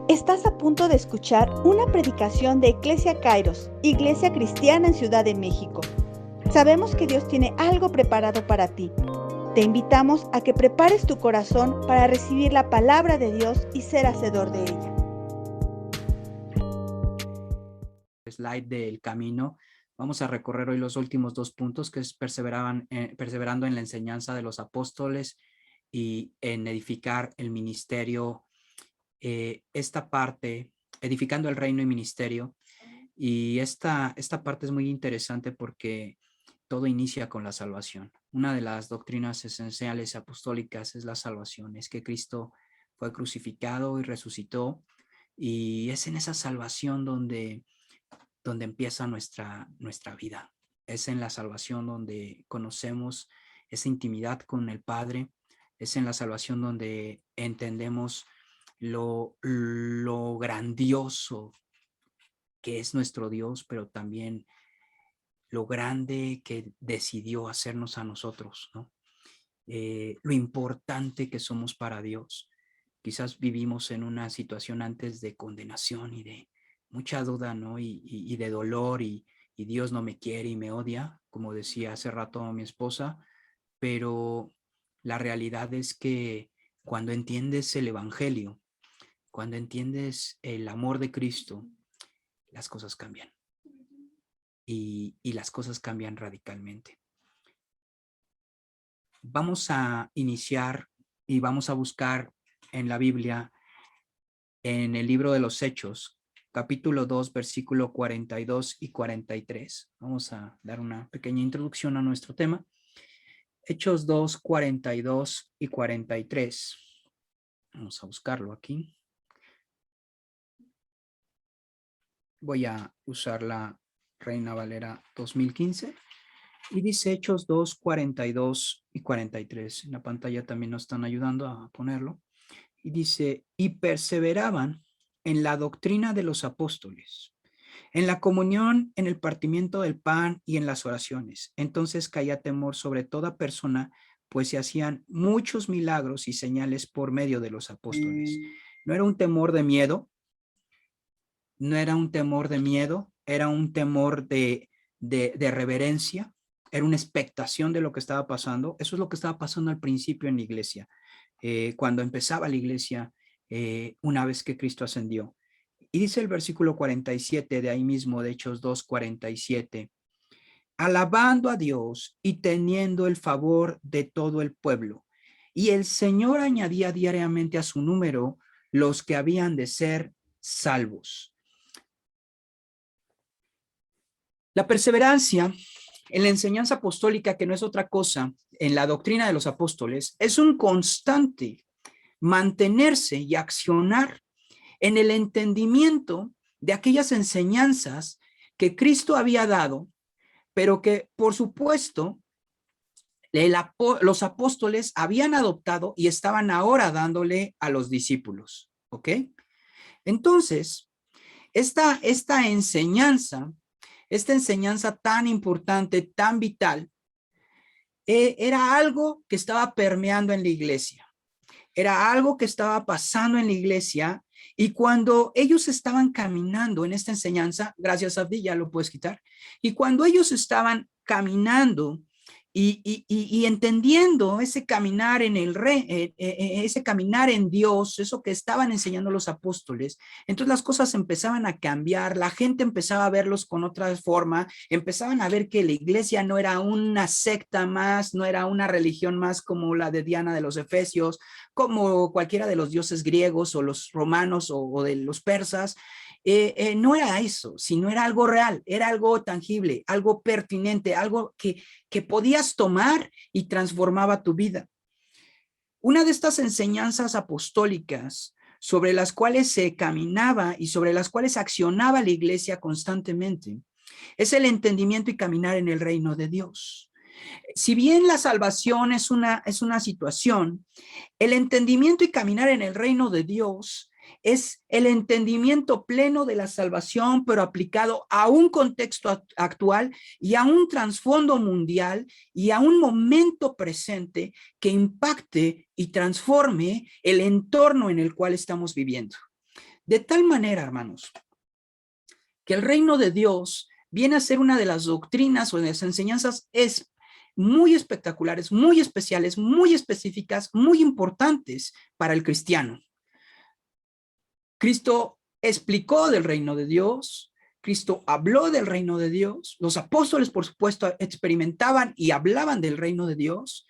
Estás a punto de escuchar una predicación de Iglesia Kairos, Iglesia Cristiana en Ciudad de México. Sabemos que Dios tiene algo preparado para ti. Te invitamos a que prepares tu corazón para recibir la palabra de Dios y ser hacedor de ella. Slide del camino. Vamos a recorrer hoy los últimos 2 puntos, que es perseverando en la enseñanza de los apóstoles y en edificar el ministerio. Esta parte, edificando el reino y ministerio. Y esta parte es muy interesante porque todo inicia con la salvación. Una de las doctrinas esenciales apostólicas es la salvación, es que Cristo fue crucificado y resucitó, y es en esa salvación donde empieza nuestra vida. Es en la salvación donde conocemos esa intimidad con el Padre. Es en la salvación donde entendemos lo grandioso que es nuestro Dios, pero también lo grande que decidió hacernos a nosotros, ¿no? Lo importante que somos para Dios. Quizás vivimos en una situación antes de condenación y de mucha duda, ¿no? Y de dolor, y Dios no me quiere y me odia, como decía hace rato mi esposa, pero la realidad es que cuando entiendes el evangelio, cuando entiendes el amor de Cristo, las cosas cambian. Y las cosas cambian radicalmente. Vamos a iniciar y vamos a buscar en la Biblia, en el libro de los Hechos, capítulo 2, versículo 42 y 43. Vamos a dar una pequeña introducción a nuestro tema. Hechos 2, 42 y 43. Vamos a buscarlo aquí. Voy a usar la Reina Valera 2015. Y dice Hechos 2, 42 y 43. En la pantalla también nos están ayudando a ponerlo. Y dice, y perseveraban en la doctrina de los apóstoles, en la comunión, en el partimiento del pan y en las oraciones. Entonces caía temor sobre toda persona, pues se hacían muchos milagros y señales por medio de los apóstoles. No era un temor de miedo, no era un temor de miedo, era un temor de reverencia, era una expectación de lo que estaba pasando. Eso es lo que estaba pasando al principio en la iglesia, cuando empezaba la iglesia, una vez que Cristo ascendió. Y dice el versículo 47 de ahí mismo, de Hechos 2, 47, alabando a Dios y teniendo el favor de todo el pueblo. Y el Señor añadía diariamente a su número los que habían de ser salvos. La perseverancia en la enseñanza apostólica, que no es otra cosa, en la doctrina de los apóstoles, es un constante mantenerse y accionar en el entendimiento de aquellas enseñanzas que Cristo había dado, pero que, por supuesto, los apóstoles habían adoptado y estaban ahora dándole a los discípulos, ¿ok? Entonces, esta enseñanza tan importante, tan vital, era algo que estaba permeando en la iglesia, era algo que estaba pasando en la iglesia. Y cuando ellos estaban caminando en esta enseñanza, gracias a ti, ya lo puedes quitar, y cuando ellos estaban caminando y entendiendo ese caminar en el ese caminar en Dios, eso que estaban enseñando los apóstoles, entonces las cosas empezaban a cambiar, la gente empezaba a verlos con otra forma, empezaban a ver que la iglesia no era una secta más, no era una religión más como la de Diana de los Efesios, como cualquiera de los dioses griegos o los romanos o de los persas. No era eso, sino era algo real, era algo tangible, algo pertinente, algo que podías tomar y transformaba tu vida. Una de estas enseñanzas apostólicas sobre las cuales se caminaba y sobre las cuales accionaba la iglesia constantemente es el entendimiento y caminar en el reino de Dios. Si bien la salvación es una situación, el entendimiento y caminar en el reino de Dios es el entendimiento pleno de la salvación, pero aplicado a un contexto actual y a un trasfondo mundial y a un momento presente que impacte y transforme el entorno en el cual estamos viviendo. De tal manera, hermanos, que el reino de Dios viene a ser una de las doctrinas o de las enseñanzas muy espectaculares, muy especiales, muy específicas, muy importantes para el cristiano. Cristo explicó del reino de Dios, Cristo habló del reino de Dios, los apóstoles, por supuesto, experimentaban y hablaban del reino de Dios,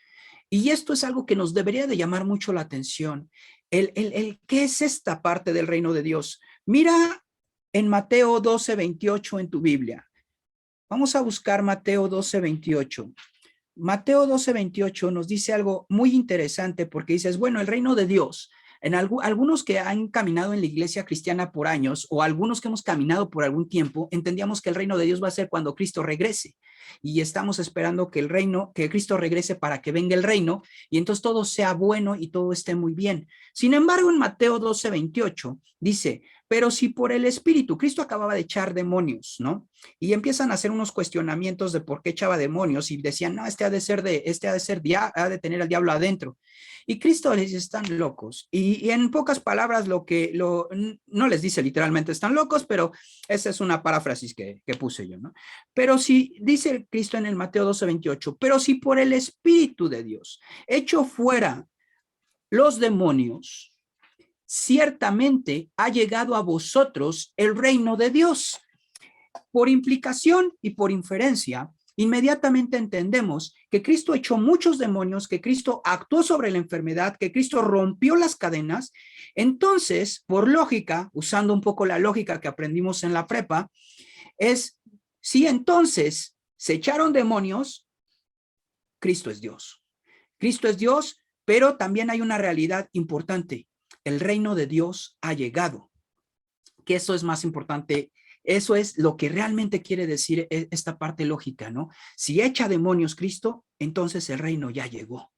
y esto es algo que nos debería de llamar mucho la atención. ¿Qué es esta parte del reino de Dios? Mira en Mateo 12:28 en tu Biblia. Vamos a buscar Mateo 12:28. Mateo 12:28 nos dice algo muy interesante porque dices, bueno, el reino de Dios, algunos que han caminado en la iglesia cristiana por años o algunos que hemos caminado por algún tiempo, entendíamos que el reino de Dios va a ser cuando Cristo regrese y estamos esperando que que Cristo regrese para que venga el reino y entonces todo sea bueno y todo esté muy bien. Sin embargo, en Mateo 12:28 dice, pero si por el Espíritu, Cristo acababa de echar demonios, ¿no? Y empiezan a hacer unos cuestionamientos de por qué echaba demonios y decían, no, este ha de tener al diablo adentro. Y Cristo les dice, están locos. Y en pocas palabras, no les dice literalmente, están locos, pero esa es una paráfrasis que puse yo, ¿no? Pero si, dice Cristo en el Mateo 12:28, pero si por el Espíritu de Dios echo fuera los demonios, ciertamente ha llegado a vosotros el reino de Dios. Por implicación y por inferencia, inmediatamente entendemos que Cristo echó muchos demonios, que Cristo actuó sobre la enfermedad, que Cristo rompió las cadenas. Entonces, por lógica, usando un poco la lógica que aprendimos en la prepa, si entonces se echaron demonios, Cristo es Dios. Cristo es Dios, pero también hay una realidad importante. El reino de Dios ha llegado. Que eso es más importante. Eso es lo que realmente quiere decir esta parte lógica, ¿no? Si echa demonios Cristo, entonces el reino ya llegó.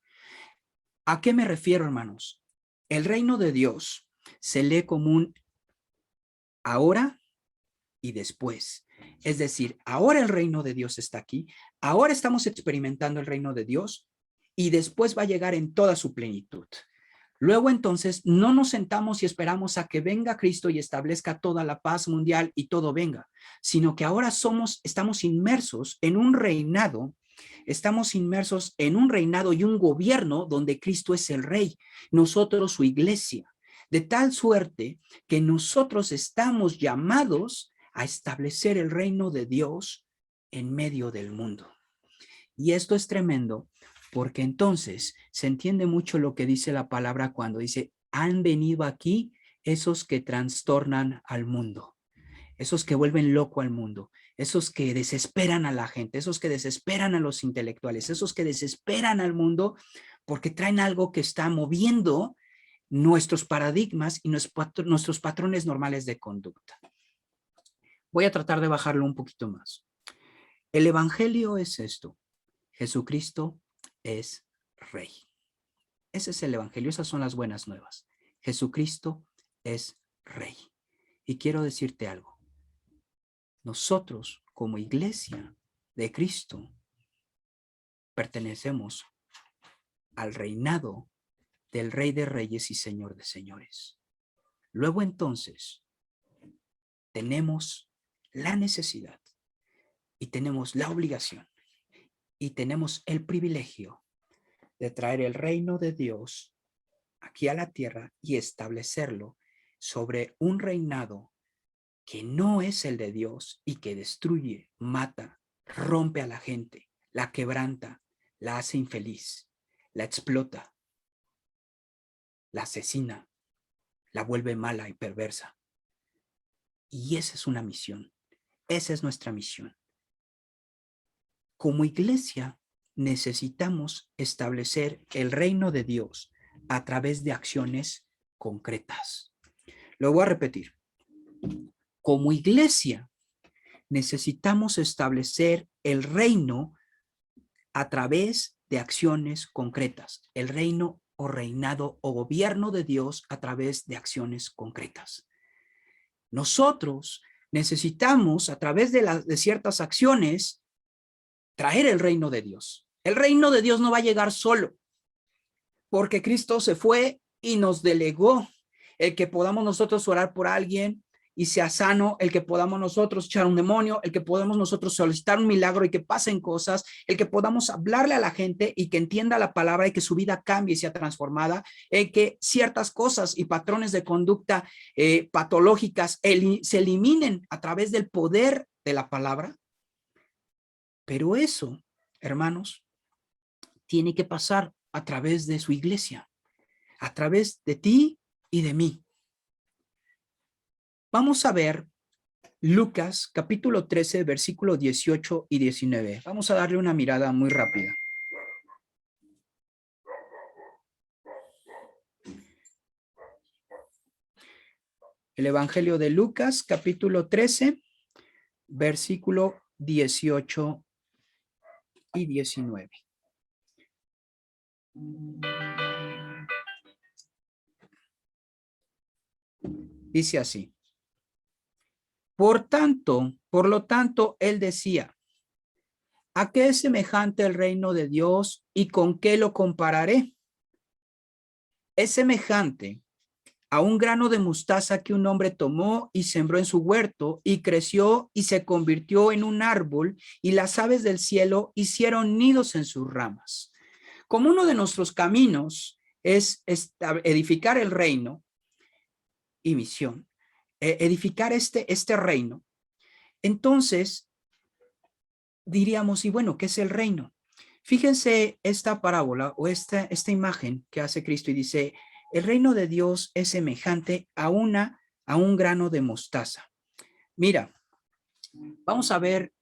¿A qué me refiero, hermanos? El reino de Dios se lee como un ahora y después. Es decir, ahora el reino de Dios está aquí, ahora estamos experimentando el reino de Dios y después va a llegar en toda su plenitud. Luego entonces no nos sentamos y esperamos a que venga Cristo y establezca toda la paz mundial y todo venga, sino que ahora estamos inmersos en un reinado, y un gobierno donde Cristo es el rey, nosotros su iglesia, de tal suerte que nosotros estamos llamados a establecer el reino de Dios en medio del mundo. Y esto es tremendo, porque entonces se entiende mucho lo que dice la palabra cuando dice, han venido aquí esos que trastornan al mundo, esos que vuelven loco al mundo, esos que desesperan a la gente, esos que desesperan a los intelectuales, esos que desesperan al mundo porque traen algo que está moviendo nuestros paradigmas y nuestros patrones normales de conducta. Voy a tratar de bajarlo un poquito más. El evangelio es esto. Jesucristo es rey. Ese es el evangelio, esas son las buenas nuevas. Jesucristo es rey. Y quiero decirte algo. Nosotros, como iglesia de Cristo, pertenecemos al reinado del Rey de Reyes y Señor de Señores. Luego entonces, tenemos la necesidad y tenemos la obligación y tenemos el privilegio de traer el reino de Dios aquí a la tierra y establecerlo sobre un reinado que no es el de Dios y que destruye, mata, rompe a la gente, la quebranta, la hace infeliz, la explota, la asesina, la vuelve mala y perversa. Y esa es una misión, esa es nuestra misión. Como iglesia necesitamos establecer el reino de Dios a través de acciones concretas. Lo voy a repetir. Como iglesia necesitamos establecer el reino a través de acciones concretas. El reino o reinado o gobierno de Dios a través de acciones concretas. Nosotros necesitamos a través de ciertas acciones traer el reino de Dios. El reino de Dios no va a llegar solo, porque Cristo se fue y nos delegó. el que podamos nosotros orar por alguien y sea sano, el que podamos nosotros echar un demonio, el que podamos nosotros solicitar un milagro y que pasen cosas, el que podamos hablarle a la gente y que entienda la palabra y que su vida cambie y sea transformada, el que ciertas cosas y patrones de conducta patológicas se eliminen a través del poder de la palabra. Pero eso, hermanos, tiene que pasar a través de su iglesia, a través de ti y de mí. Vamos a ver Lucas capítulo 13, versículo 18 y 19. Vamos a darle una mirada muy rápida. El Evangelio de Lucas capítulo 13, versículo 18 y 19. Dice así. Por lo tanto, él decía, ¿a qué es semejante el reino de Dios y con qué lo compararé? Es semejante a un grano de mostaza que un hombre tomó y sembró en su huerto y creció y se convirtió en un árbol y las aves del cielo hicieron nidos en sus ramas. Como uno de nuestros caminos es edificar el reino y misión, edificar este reino, entonces diríamos, y bueno, ¿qué es el reino? Fíjense esta parábola o esta imagen que hace Cristo y dice, el reino de Dios es semejante a un grano de mostaza. Mira, vamos a ver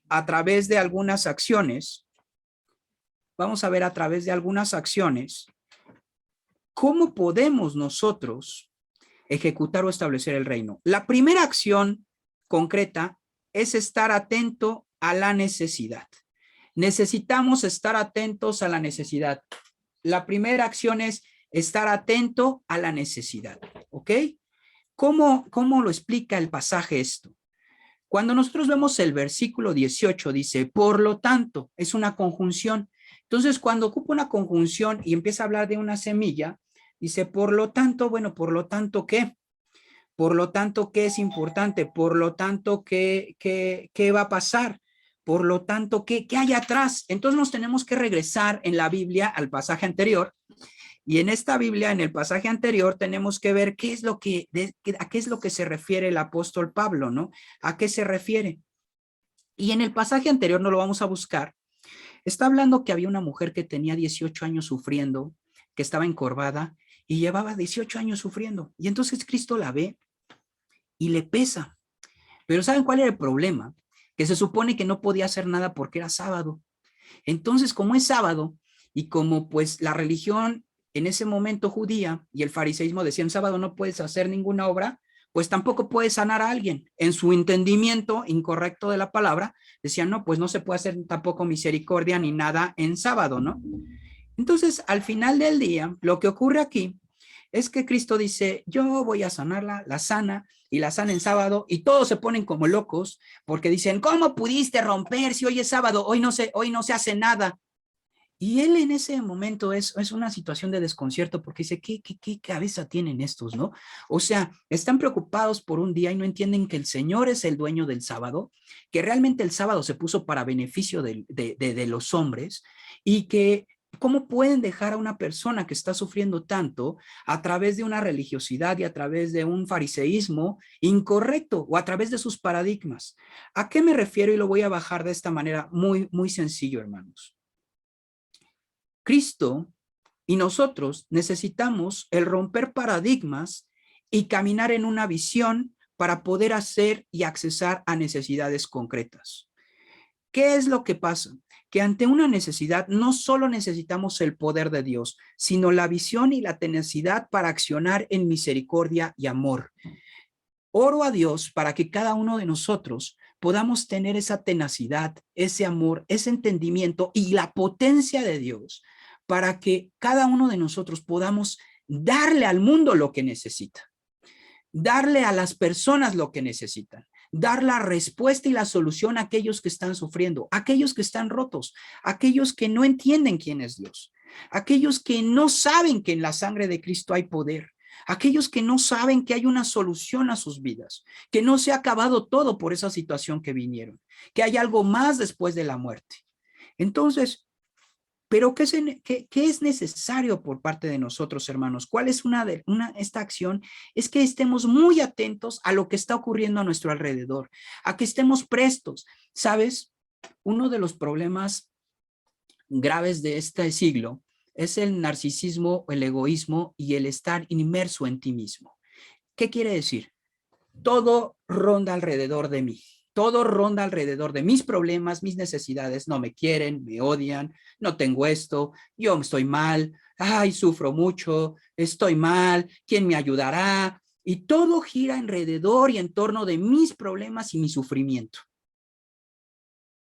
a través de algunas acciones, cómo podemos nosotros ejecutar o establecer el reino. La primera acción concreta es estar atento a la necesidad. Necesitamos estar atentos a la necesidad. La primera acción es estar atento a la necesidad, ¿ok? ¿Cómo lo explica el pasaje esto? Cuando nosotros vemos el versículo 18, dice, por lo tanto, es una conjunción. Entonces, cuando ocupa una conjunción y empieza a hablar de una semilla, dice, por lo tanto, bueno, por lo tanto, ¿qué? Por lo tanto, ¿qué es importante? Por lo tanto, ¿qué va a pasar? Por lo tanto, ¿qué hay atrás? Entonces nos tenemos que regresar en la Biblia al pasaje anterior. Y en esta Biblia, en el pasaje anterior, tenemos que ver a qué es lo que se refiere el apóstol Pablo, ¿no? ¿A qué se refiere? Y en el pasaje anterior, no lo vamos a buscar, está hablando que había una mujer que tenía 18 años sufriendo, que estaba encorvada y llevaba 18 años sufriendo. Y entonces Cristo la ve y le pesa. Pero ¿saben cuál era el problema? Que se supone que no podía hacer nada porque era sábado. Entonces, como es sábado y como pues la religión en ese momento judía y el fariseísmo decían sábado no puedes hacer ninguna obra, pues tampoco puedes sanar a alguien. En su entendimiento incorrecto de la palabra, decían no, pues no se puede hacer tampoco misericordia ni nada en sábado, ¿no? Entonces, al final del día, lo que ocurre aquí es que Cristo dice, yo voy a sanarla, la sana y la sana en sábado, y todos se ponen como locos porque dicen, ¿cómo pudiste romper si hoy es sábado? Hoy no se hace nada. Y él en ese momento es una situación de desconcierto porque dice, ¿qué cabeza tienen estos, no? O sea, están preocupados por un día y no entienden que el Señor es el dueño del sábado, que realmente el sábado se puso para beneficio de los hombres y que ¿cómo pueden dejar a una persona que está sufriendo tanto a través de una religiosidad y a través de un fariseísmo incorrecto o a través de sus paradigmas? ¿A qué me refiero? Y lo voy a bajar de esta manera muy, muy sencillo, hermanos. Cristo y nosotros necesitamos el romper paradigmas y caminar en una visión para poder hacer y accesar a necesidades concretas. ¿Qué es lo que pasa? Que ante una necesidad no solo necesitamos el poder de Dios, sino la visión y la tenacidad para accionar en misericordia y amor. Oro a Dios para que cada uno de nosotros podamos tener esa tenacidad, ese amor, ese entendimiento y la potencia de Dios para que cada uno de nosotros podamos darle al mundo lo que necesita, darle a las personas lo que necesitan, dar la respuesta y la solución a aquellos que están sufriendo, a aquellos que están rotos, a aquellos que no entienden quién es Dios, a aquellos que no saben que en la sangre de Cristo hay poder, aquellos que no saben que hay una solución a sus vidas, que no se ha acabado todo por esa situación que vinieron, que hay algo más después de la muerte. Entonces, pero ¿qué es necesario por parte de nosotros, hermanos? ¿Cuál es esta acción? Es que estemos muy atentos a lo que está ocurriendo a nuestro alrededor, a que estemos prestos. ¿Sabes? Uno de los problemas graves de este siglo es el narcisismo, el egoísmo y el estar inmerso en ti mismo. ¿Qué quiere decir? Todo ronda alrededor de mí. Todo ronda alrededor de mis problemas, mis necesidades. No me quieren, me odian, no tengo esto, yo estoy mal, ay, sufro mucho, estoy mal, ¿quién me ayudará? Y todo gira alrededor y en torno de mis problemas y mi sufrimiento.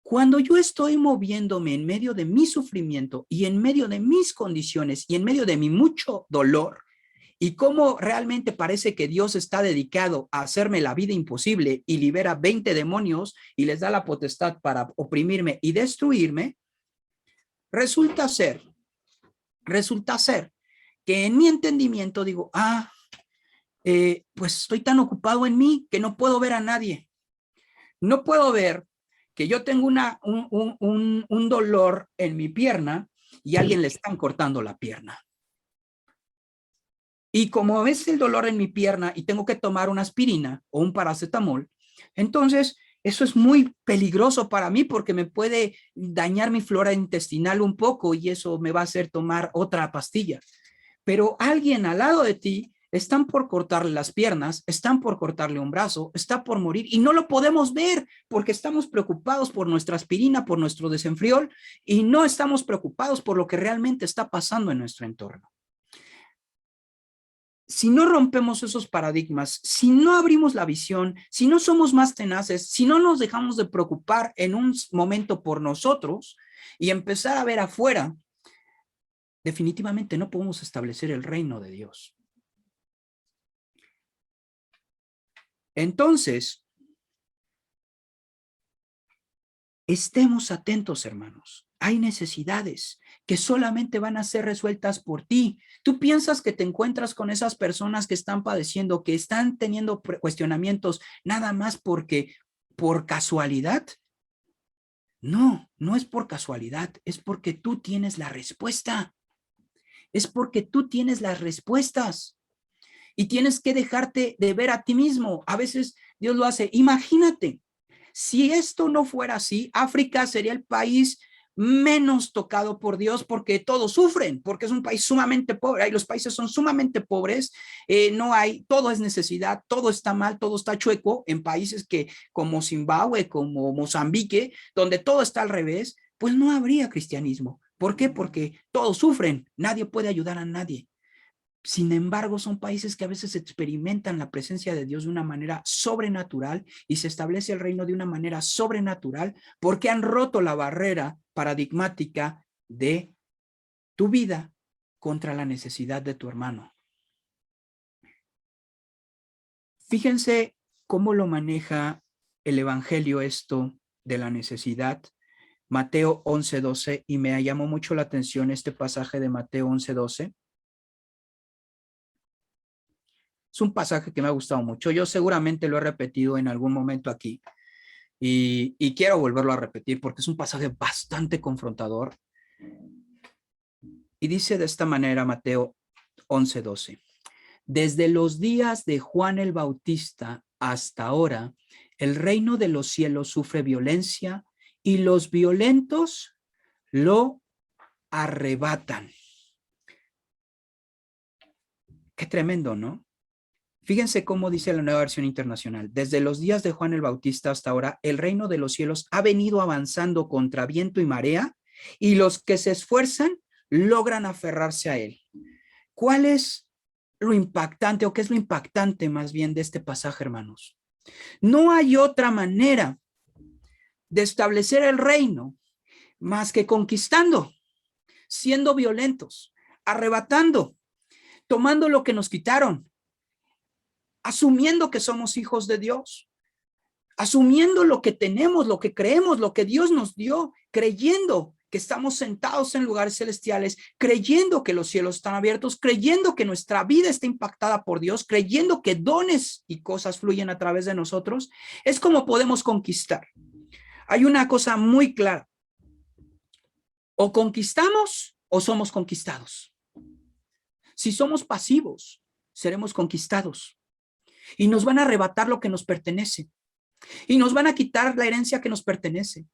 Cuando yo estoy moviéndome en medio de mi sufrimiento y en medio de mis condiciones y en medio de mi mucho dolor, y cómo realmente parece que Dios está dedicado a hacerme la vida imposible y libera 20 demonios y les da la potestad para oprimirme y destruirme, resulta ser que en mi entendimiento digo, pues estoy tan ocupado en mí que no puedo ver a nadie. No puedo ver que yo tengo un dolor en mi pierna y a alguien le están cortando la pierna. Y como es el dolor en mi pierna y tengo que tomar una aspirina o un paracetamol, entonces eso es muy peligroso para mí porque me puede dañar mi flora intestinal un poco y eso me va a hacer tomar otra pastilla. Pero alguien al lado de ti están por cortarle las piernas, están por cortarle un brazo, está por morir y no lo podemos ver porque estamos preocupados por nuestra aspirina, por nuestro desenfriol y no estamos preocupados por lo que realmente está pasando en nuestro entorno. Si no rompemos esos paradigmas, si no abrimos la visión, si no somos más tenaces, si no nos dejamos de preocupar en un momento por nosotros y empezar a ver afuera, definitivamente no podemos establecer el reino de Dios. Entonces, estemos atentos, hermanos. Hay necesidades que solamente van a ser resueltas por ti. ¿Tú piensas que te encuentras con esas personas que están padeciendo, que están teniendo cuestionamientos nada más por casualidad? No, no es por casualidad, es porque tú tienes la respuesta. Es porque tú tienes las respuestas y tienes que dejarte de ver a ti mismo. A veces Dios lo hace. Imagínate, si esto no fuera así, África sería el país menos tocado por Dios porque todos sufren, porque es un país sumamente pobre. Ahí los países son sumamente pobres, no hay, todo es necesidad, todo está mal, todo está chueco. En países como Zimbabue, como Mozambique, donde todo está al revés, pues no habría cristianismo. ¿Por qué? Porque todos sufren, nadie puede ayudar a nadie. Sin embargo, son países que a veces experimentan la presencia de Dios de una manera sobrenatural y se establece el reino de una manera sobrenatural porque han roto la barrera paradigmática de tu vida contra la necesidad de tu hermano. Fíjense cómo lo maneja el evangelio esto de la necesidad. Mateo 11:12, y me llamó mucho la atención este pasaje de Mateo 11:12. Es un pasaje que me ha gustado mucho. Yo seguramente lo he repetido en algún momento aquí y quiero volverlo a repetir porque es un pasaje bastante confrontador. Y dice de esta manera Mateo 11:12. Desde los días de Juan el Bautista hasta ahora, el reino de los cielos sufre violencia y los violentos lo arrebatan. Qué tremendo, ¿no? Fíjense cómo dice la Nueva Versión Internacional. Desde los días de Juan el Bautista hasta ahora, el reino de los cielos ha venido avanzando contra viento y marea, y los que se esfuerzan logran aferrarse a él. ¿Cuál es lo impactante, o qué es lo impactante más bien de este pasaje, hermanos? No hay otra manera de establecer el reino más que conquistando, siendo violentos, arrebatando, tomando lo que nos quitaron, asumiendo que somos hijos de Dios, asumiendo lo que tenemos, lo que creemos, lo que Dios nos dio, creyendo que estamos sentados en lugares celestiales, creyendo que los cielos están abiertos, creyendo que nuestra vida está impactada por Dios, creyendo que dones y cosas fluyen a través de nosotros, es como podemos conquistar. Hay una cosa muy clara: o conquistamos o somos conquistados. Si somos pasivos, seremos conquistados y nos van a arrebatar lo que nos pertenece y nos van a quitar la herencia que nos pertenece.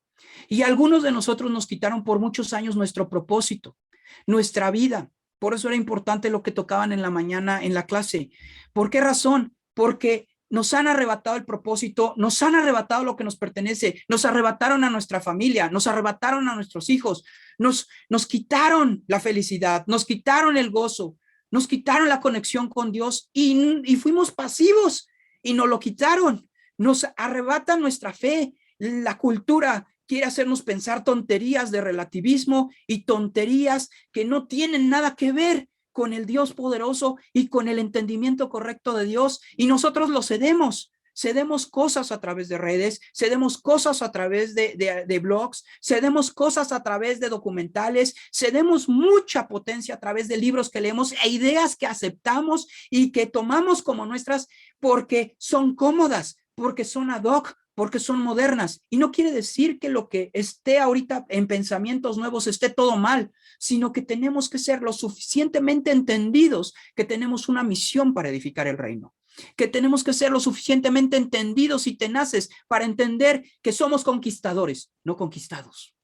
Y algunos de nosotros nos quitaron por muchos años nuestro propósito, nuestra vida. Por eso era importante lo que tocaban en la mañana en la clase. ¿Por qué razón? Porque nos han arrebatado el propósito, nos han arrebatado lo que nos pertenece, nos arrebataron a nuestra familia, nos arrebataron a nuestros hijos, nos quitaron la felicidad, nos quitaron el gozo, nos quitaron la conexión con Dios y fuimos pasivos y nos lo quitaron. Nos arrebatan nuestra fe. La cultura quiere hacernos pensar tonterías de relativismo y tonterías que no tienen nada que ver con el Dios poderoso y con el entendimiento correcto de Dios, y nosotros lo cedemos. Cedemos cosas a través de redes, cedemos cosas a través de blogs, cedemos cosas a través de documentales, cedemos mucha potencia a través de libros que leemos e ideas que aceptamos y que tomamos como nuestras porque son cómodas, porque son ad hoc, porque son modernas. Y no quiere decir que lo que esté ahorita en pensamientos nuevos esté todo mal, sino que tenemos que ser lo suficientemente entendidos que tenemos una misión para edificar el reino, que tenemos que ser lo suficientemente entendidos y tenaces para entender que somos conquistadores, no conquistados.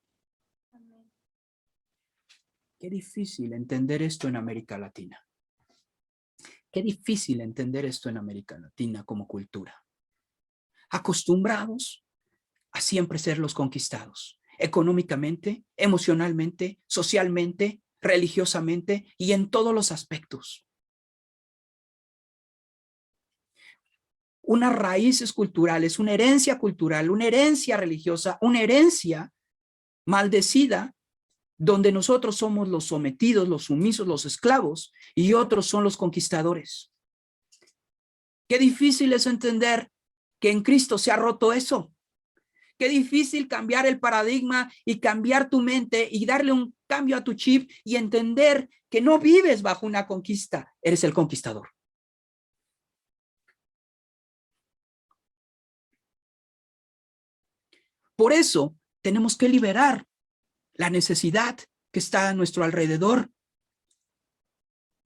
Qué difícil entender esto en América Latina. Qué difícil entender esto en América Latina como cultura. Acostumbrados a siempre ser los conquistados, económicamente, emocionalmente, socialmente, religiosamente y en todos los aspectos. Unas raíces culturales, una herencia cultural, una herencia religiosa, una herencia maldecida, donde nosotros somos los sometidos, los sumisos, los esclavos, y otros son los conquistadores. Qué difícil es entender que en Cristo se ha roto eso. Qué difícil cambiar el paradigma y cambiar tu mente y darle un cambio a tu chip y entender que no vives bajo una conquista, eres el conquistador. Por eso tenemos que liberar la necesidad que está a nuestro alrededor,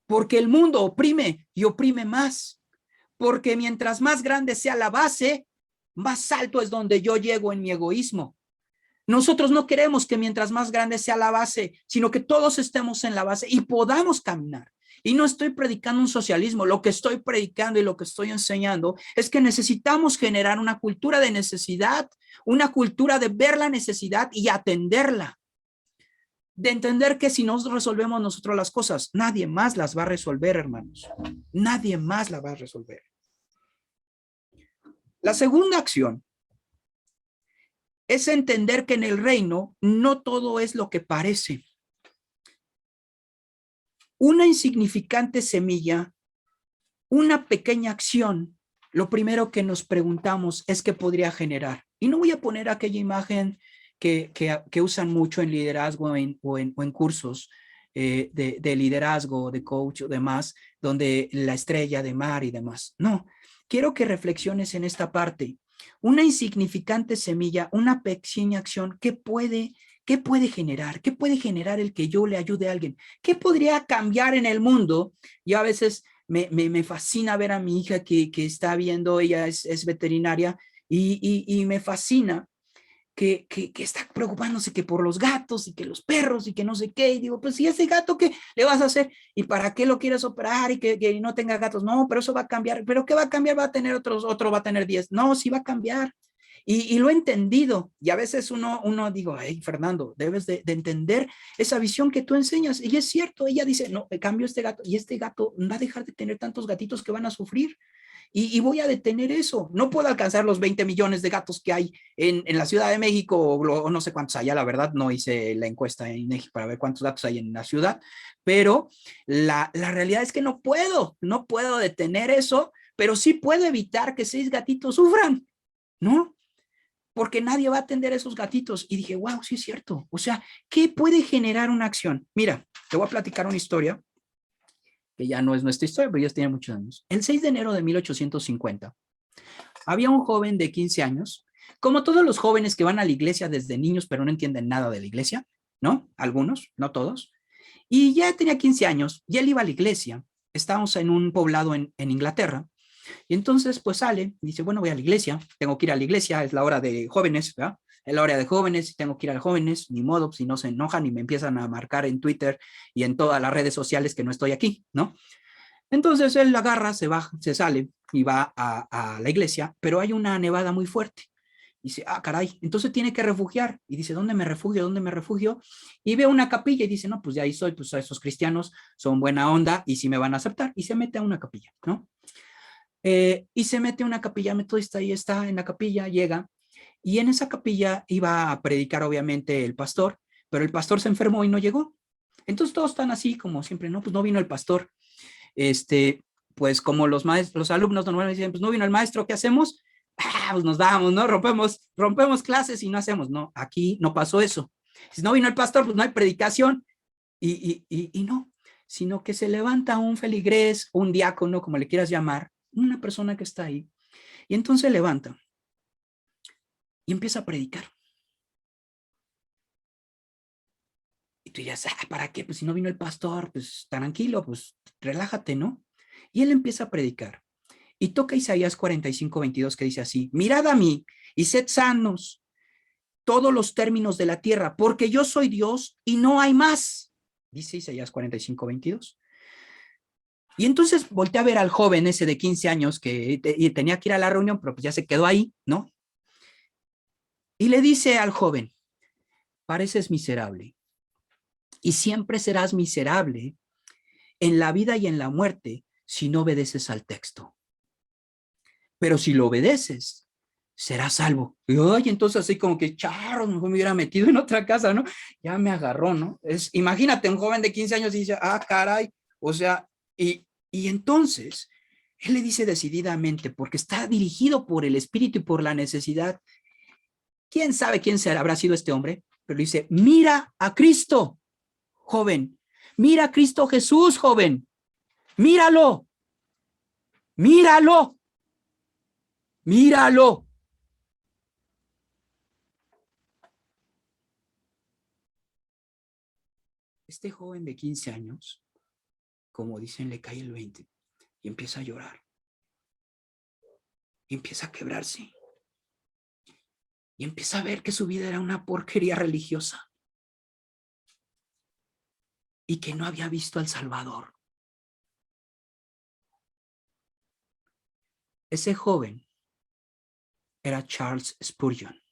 porque el mundo oprime y oprime más, porque mientras más grande sea la base, más alto es donde yo llego en mi egoísmo. Nosotros no queremos que mientras más grande sea la base, sino que todos estemos en la base y podamos caminar. Y no estoy predicando un socialismo, lo que estoy predicando y lo que estoy enseñando es que necesitamos generar una cultura de necesidad, una cultura de ver la necesidad y atenderla. De entender que si no resolvemos nosotros las cosas, nadie más las va a resolver, hermanos. Nadie más las va a resolver. La segunda acción es entender que en el reino no todo es lo que parece. Una insignificante semilla, una pequeña acción, lo primero que nos preguntamos es qué podría generar. Y no voy a poner aquella imagen que usan mucho en liderazgo o en cursos de liderazgo, de coach o demás, donde la estrella de mar y demás. No, quiero que reflexiones en esta parte. Una insignificante semilla, una pequeña acción, ¿qué puede generar? ¿Qué puede generar el que yo le ayude a alguien? ¿Qué podría cambiar en el mundo? Yo a veces me fascina ver a mi hija que está viendo, ella es veterinaria y me fascina que está preocupándose que por los gatos y que los perros y que no sé qué. Y digo, pues, ¿y ese gato qué le vas a hacer? ¿Y para qué lo quieres operar y que no tenga gatos? No, pero eso va a cambiar. ¿Pero qué va a cambiar? Va a tener otro va a tener 10. No, sí va a cambiar. Y lo he entendido. Y a veces uno digo, ay, Fernando, debes de entender esa visión que tú enseñas. Y es cierto, ella dice, no, cambio este gato y este gato va a dejar de tener tantos gatitos que van a sufrir. Y voy a detener eso. No puedo alcanzar los 20 millones de gatos que hay en la Ciudad de México, o no sé cuántos hay, la verdad, no hice la encuesta en INEGI para ver cuántos gatos hay en la ciudad, pero la realidad es que no puedo detener eso, pero sí puedo evitar que 6 gatitos sufran, ¿no? porque nadie va a atender a esos gatitos. Y dije, wow, sí es cierto. O sea, ¿qué puede generar una acción? Mira, te voy a platicar una historia que ya no es nuestra historia, pero ya tiene muchos años. El 6 de enero de 1850, había un joven de 15 años, como todos los jóvenes que van a la iglesia desde niños, pero no entienden nada de la iglesia, ¿no? Algunos, no todos. Y ya tenía 15 años, y él iba a la iglesia. Estábamos en un poblado en Inglaterra, y entonces pues sale, y dice, bueno, voy a la iglesia, tengo que ir a la iglesia, es la hora de jóvenes, ¿verdad? Es la hora de jóvenes, tengo que ir a jóvenes, ni modo, si no se enojan y me empiezan a marcar en Twitter y en todas las redes sociales que no estoy aquí, ¿no? Entonces él agarra, se va, se sale y va a la iglesia, pero hay una nevada muy fuerte. Dice, ah, caray, entonces tiene que refugiar. Y dice, ¿dónde me refugio? ¿Dónde me refugio? Y ve una capilla y dice, no, pues de ahí soy, pues esos cristianos son buena onda y sí me van a aceptar. Y se mete a una capilla, ¿no? Y se mete a una capilla metodista y está en la capilla, llega. Y en esa capilla iba a predicar, obviamente, el pastor, pero el pastor se enfermó y no llegó. Entonces todos están así como siempre, no, pues no vino el pastor. Este, pues como los maestros, los alumnos normalmente dicen, pues no vino el maestro, ¿qué hacemos? Ah, pues nos vamos, ¿no? Rompemos clases y no hacemos. No, aquí no pasó eso. Si no vino el pastor, pues no hay predicación. Y no, sino que se levanta un feligrés, un diácono, como le quieras llamar, una persona que está ahí. Y entonces levanta y empieza a predicar. Y tú dirías, ah, ¿para qué? Pues si no vino el pastor, pues tranquilo, pues relájate, ¿no? Y él empieza a predicar. Y toca Isaías 45:22 que dice así, mirad a mí y sed sanos todos los términos de la tierra, porque yo soy Dios y no hay más. Dice Isaías 45:22. Y entonces volteé a ver al joven ese de 15 años que tenía que ir a la reunión, pero pues ya se quedó ahí, ¿no? Y le dice al joven, pareces miserable y siempre serás miserable en la vida y en la muerte si no obedeces al texto. Pero si lo obedeces, serás salvo. Y oye, entonces así como que charros, mejor me hubiera metido en otra casa, ¿no? Ya me agarró, ¿no? Imagínate, un joven de 15 años y dice, ah, caray, o sea, y entonces él le dice decididamente, porque está dirigido por el espíritu y por la necesidad. ¿Quién sabe quién será, habrá sido este hombre? Pero dice, mira a Cristo, joven. Mira a Cristo Jesús, joven. Míralo. Míralo. Míralo. Este joven de 15 años, como dicen, le cae el 20 y empieza a llorar. Y empieza a quebrarse. Y empieza a ver que su vida era una porquería religiosa. Y que no había visto al Salvador. Ese joven era Charles Spurgeon,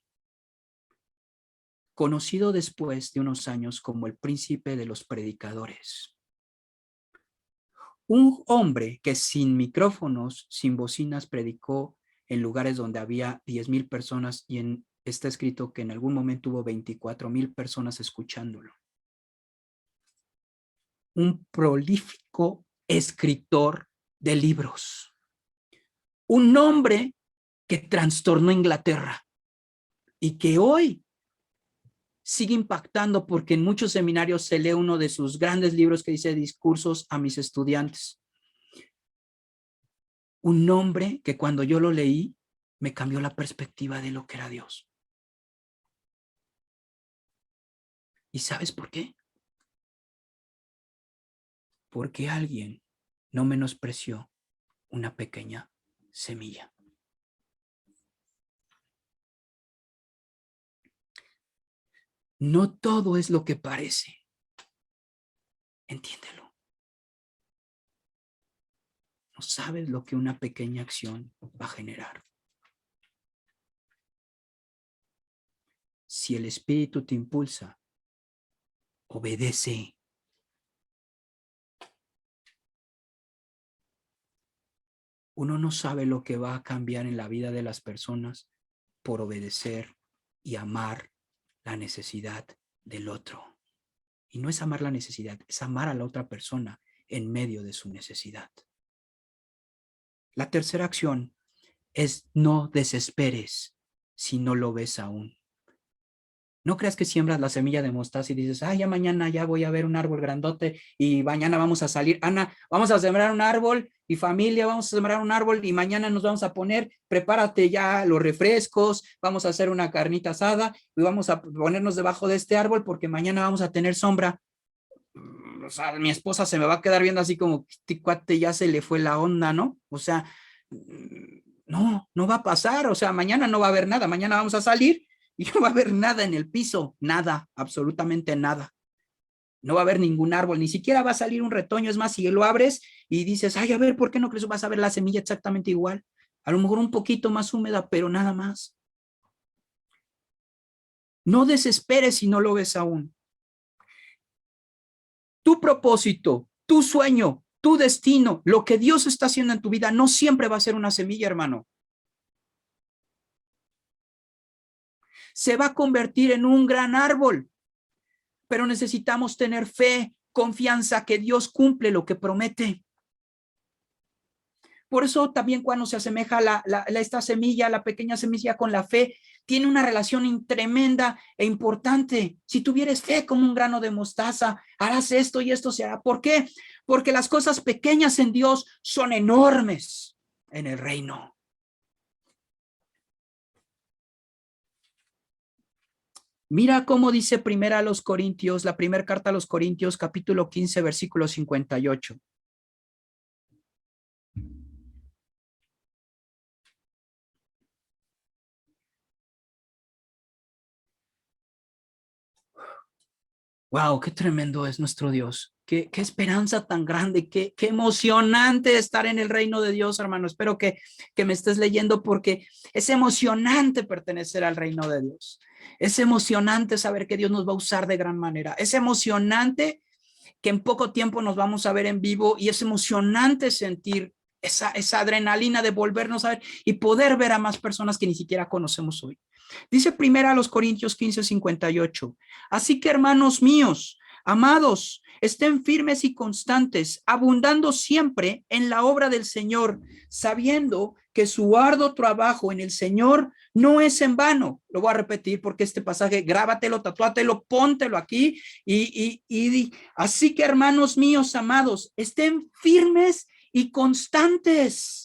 conocido después de unos años como el príncipe de los predicadores. Un hombre que sin micrófonos, sin bocinas, predicó en lugares donde había 10,000 personas y está escrito que en algún momento hubo 24,000 personas escuchándolo. Un prolífico escritor de libros. Un hombre que trastornó Inglaterra y que hoy sigue impactando porque en muchos seminarios se lee uno de sus grandes libros que dice Discursos a mis estudiantes. Un hombre que cuando yo lo leí me cambió la perspectiva de lo que era Dios. ¿Y sabes por qué? Porque alguien no menospreció una pequeña semilla. No todo es lo que parece. Entiéndelo. No sabes lo que una pequeña acción va a generar. Si el Espíritu te impulsa, obedece. Uno no sabe lo que va a cambiar en la vida de las personas por obedecer y amar la necesidad del otro. Y no es amar la necesidad, es amar a la otra persona en medio de su necesidad. La tercera acción es no desesperes. si no lo ves aún. No creas que siembras la semilla de mostaza y dices, ya mañana ya voy a ver un árbol grandote y mañana vamos a salir. Ana, vamos a sembrar un árbol y familia, vamos a sembrar un árbol y mañana nos vamos a poner, prepárate ya los refrescos, vamos a hacer una carnita asada y vamos a ponernos debajo de este árbol porque mañana vamos a tener sombra. O sea, mi esposa se me va a quedar viendo así como, este cuate ya se le fue la onda, ¿no? O sea, no va a pasar. O sea, mañana no va a haber nada. Mañana vamos a salir y no va a haber nada en el piso. Nada, absolutamente nada. No va a haber ningún árbol, ni siquiera va a salir un retoño. Es más, si lo abres y dices, a ver, ¿por qué no crees? Vas a ver la semilla exactamente igual. A lo mejor un poquito más húmeda, pero nada más. No desesperes si no lo ves aún. Tu propósito, tu sueño, tu destino, lo que Dios está haciendo en tu vida, no siempre va a ser una semilla, hermano. Se va a convertir en un gran árbol, pero necesitamos tener fe, confianza que Dios cumple lo que promete. Por eso también cuando se asemeja esta semilla, la pequeña semilla con la fe, tiene una relación tremenda e importante. Si tuvieres fe como un grano de mostaza, harás esto y esto se hará. ¿Por qué? Porque las cosas pequeñas en Dios son enormes en el reino. Mira cómo dice primera a los Corintios, la primera carta a los Corintios, capítulo 15, versículo 58. Wow, qué tremendo es nuestro Dios. Qué esperanza tan grande, qué emocionante estar en el reino de Dios, hermano. Espero que me estés leyendo porque es emocionante pertenecer al reino de Dios. Es emocionante saber que Dios nos va a usar de gran manera. Es emocionante que en poco tiempo nos vamos a ver en vivo y es emocionante sentir esa adrenalina de volvernos a ver y poder ver a más personas que ni siquiera conocemos hoy. Dice primero a los Corintios 15:58. Así que, hermanos míos, amados, estén firmes y constantes, abundando siempre en la obra del Señor, sabiendo que su arduo trabajo en el Señor no es en vano. Lo voy a repetir porque este pasaje, grábatelo, tatúatelo, póntelo aquí. Así que, hermanos míos, amados, estén firmes y constantes.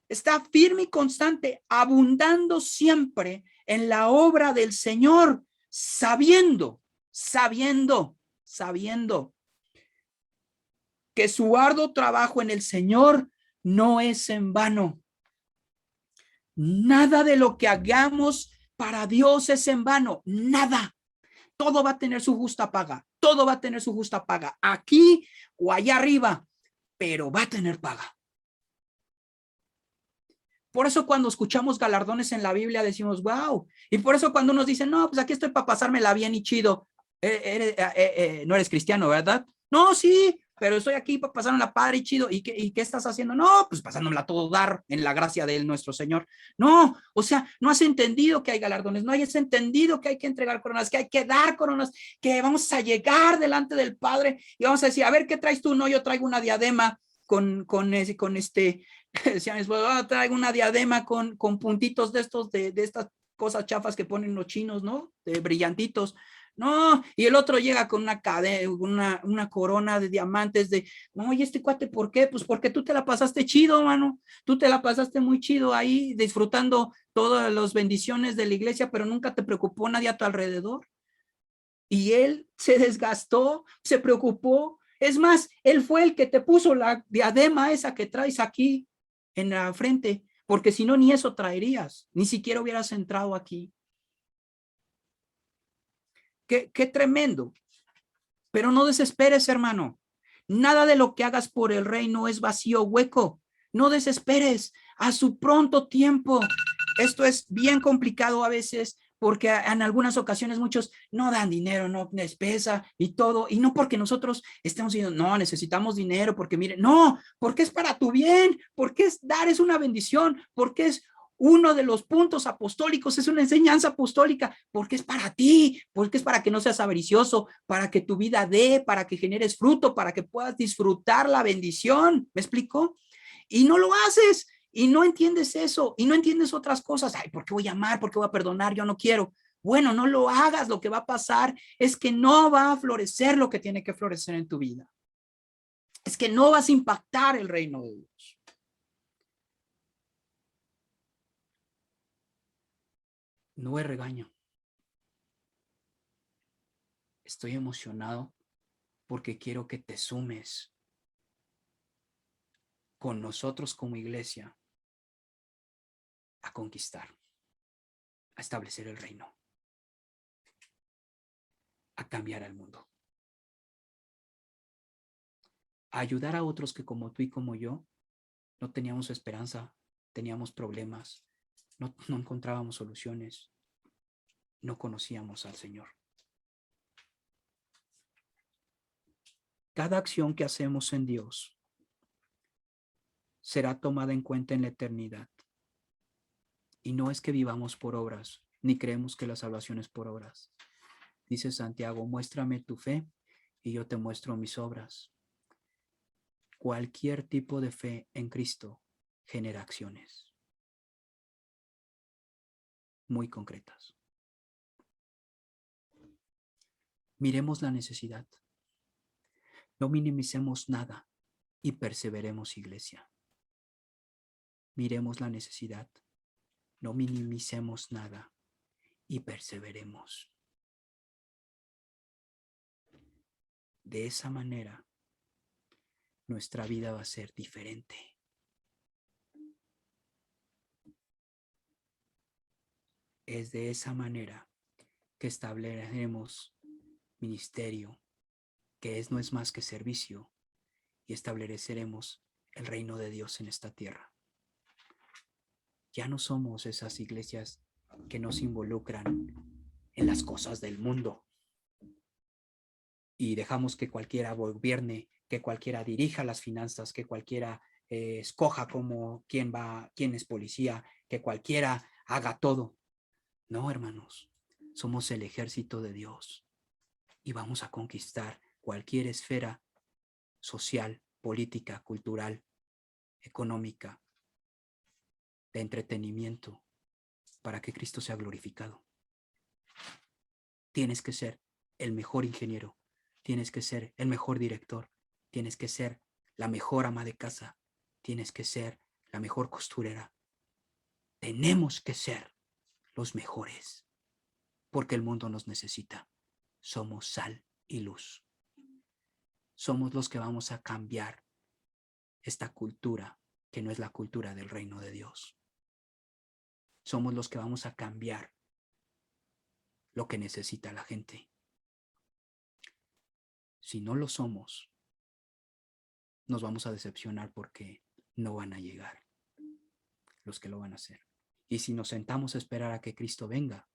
Está firme y constante, abundando siempre en la obra del Señor, sabiendo que su arduo trabajo en el Señor no es en vano. Nada de lo que hagamos para Dios es en vano, nada. Todo va a tener su justa paga, todo va a tener su justa paga, aquí o allá arriba, pero va a tener paga. Por eso cuando escuchamos galardones en la Biblia decimos, wow. Y por eso cuando nos dicen, no, pues aquí estoy para pasármela bien y chido. No eres cristiano, ¿verdad? No, sí, pero estoy aquí para pasármela padre y chido. ¿Y qué estás haciendo? No, pues pasándomela todo dar en la gracia de nuestro Señor. No, o sea, no has entendido que hay galardones, no hayas entendido que hay que entregar coronas, que hay que dar coronas, que vamos a llegar delante del Padre y vamos a decir, a ver, ¿qué traes tú? No, yo traigo una diadema decía mi esposo, traigo una diadema con puntitos de estas cosas chafas que ponen los chinos, ¿no? De brillantitos. No, y el otro llega con una cadena, una corona de diamantes no, y este cuate, ¿por qué? Pues porque tú te la pasaste chido, mano. Tú te la pasaste muy chido ahí, disfrutando todas las bendiciones de la iglesia, pero nunca te preocupó nadie a tu alrededor. Y él se desgastó, se preocupó. Es más, él fue el que te puso la diadema esa que traes aquí en la frente, porque si no, ni eso traerías, ni siquiera hubieras entrado aquí. Qué tremendo. Pero no desesperes, hermano. Nada de lo que hagas por el reino es vacío, hueco. No desesperes. A su pronto tiempo. Esto es bien complicado a veces porque en algunas ocasiones muchos no dan dinero, no les pesa y todo, y no porque nosotros estemos diciendo, no, necesitamos dinero, porque mire, no, porque es para tu bien, porque es una bendición, porque es uno de los puntos apostólicos, es una enseñanza apostólica, porque es para ti, porque es para que no seas avaricioso, para que tu vida dé, para que generes fruto, para que puedas disfrutar la bendición, ¿me explico? Y no lo haces, y no entiendes eso, y no entiendes otras cosas. Ay, ¿por qué voy a amar? ¿Por qué voy a perdonar? Yo no quiero. Bueno, no lo hagas. Lo que va a pasar es que no va a florecer lo que tiene que florecer en tu vida. Es que no vas a impactar el reino de Dios. No es regaño. Estoy emocionado porque quiero que te sumes con nosotros como iglesia a conquistar, a establecer el reino, a cambiar al mundo, a ayudar a otros que como tú y como yo no teníamos esperanza, teníamos problemas, no encontrábamos soluciones, no conocíamos al Señor. Cada acción que hacemos en Dios será tomada en cuenta en la eternidad. Y no es que vivamos por obras, ni creemos que la salvación es por obras. Dice Santiago, muéstrame tu fe y yo te muestro mis obras. Cualquier tipo de fe en Cristo genera acciones muy concretas. Miremos la necesidad. No minimicemos nada y perseveremos, iglesia. Miremos la necesidad. No minimicemos nada y perseveremos. De esa manera, nuestra vida va a ser diferente. Es de esa manera que estableceremos ministerio, que no es más que servicio, y estableceremos el reino de Dios en esta tierra. Ya no somos esas iglesias que nos involucran en las cosas del mundo y dejamos que cualquiera gobierne, que cualquiera dirija las finanzas, que cualquiera escoja quién es policía, que cualquiera haga todo. No, hermanos, somos el ejército de Dios y vamos a conquistar cualquier esfera social, política, cultural, económica, de entretenimiento, para que Cristo sea glorificado. Tienes que ser el mejor ingeniero, tienes que ser el mejor director, tienes que ser la mejor ama de casa, tienes que ser la mejor costurera. Tenemos que ser los mejores, porque el mundo nos necesita. Somos sal y luz. Somos los que vamos a cambiar esta cultura, que no es la cultura del reino de Dios. Somos los que vamos a cambiar lo que necesita la gente. Si no lo somos, nos vamos a decepcionar porque no van a llegar los que lo van a hacer. Y si nos sentamos a esperar a que Cristo venga,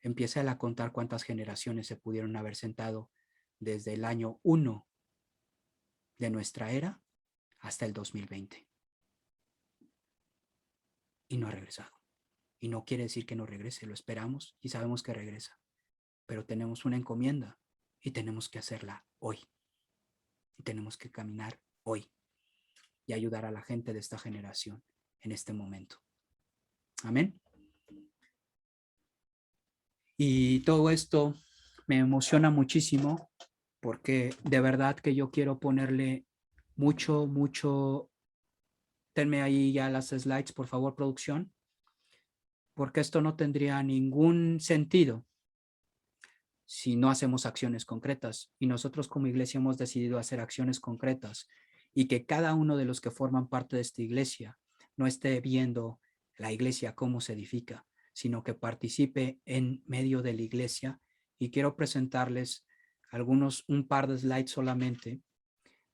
empiece a contar cuántas generaciones se pudieron haber sentado desde el año 1 de nuestra era hasta el 2020. Y no ha regresado. Y no quiere decir que no regrese, lo esperamos y sabemos que regresa. Pero tenemos una encomienda y tenemos que hacerla hoy. Y tenemos que caminar hoy y ayudar a la gente de esta generación en este momento. Amén. Y todo esto me emociona muchísimo porque de verdad que yo quiero ponerle mucho. Tenme ahí ya las slides, por favor, producción, porque esto no tendría ningún sentido si no hacemos acciones concretas. Y nosotros como iglesia hemos decidido hacer acciones concretas y que cada uno de los que forman parte de esta iglesia no esté viendo la iglesia cómo se edifica, sino que participe en medio de la iglesia. Y quiero presentarles un par de slides solamente,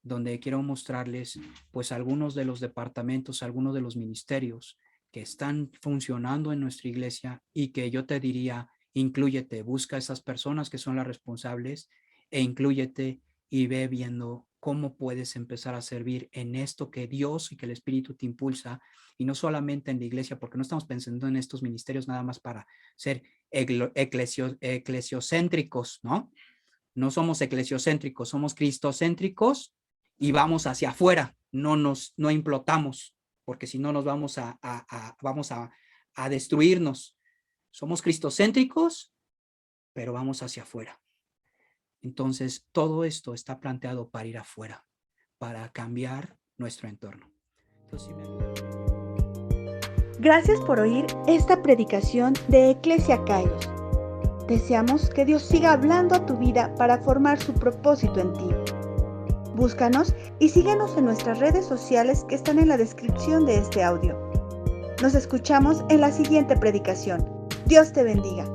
donde quiero mostrarles pues algunos de los departamentos, algunos de los ministerios que están funcionando en nuestra iglesia y que yo te diría, inclúyete, busca a esas personas que son las responsables e inclúyete y ve viendo cómo puedes empezar a servir en esto que Dios y que el Espíritu te impulsa, y no solamente en la iglesia, porque no estamos pensando en estos ministerios nada más para ser eclesiocéntricos, ¿no? No somos eclesiocéntricos, somos cristocéntricos y vamos hacia afuera, no implotamos, porque si no nos vamos a destruirnos. Somos cristocéntricos, pero vamos hacia afuera. Entonces, todo esto está planteado para ir afuera, para cambiar nuestro entorno. Entonces, sí me ayuda. Gracias por oír esta predicación de Eclesia Kairos. Deseamos que Dios siga hablando a tu vida para formar su propósito en ti. Búscanos y síguenos en nuestras redes sociales que están en la descripción de este audio. Nos escuchamos en la siguiente predicación. Dios te bendiga.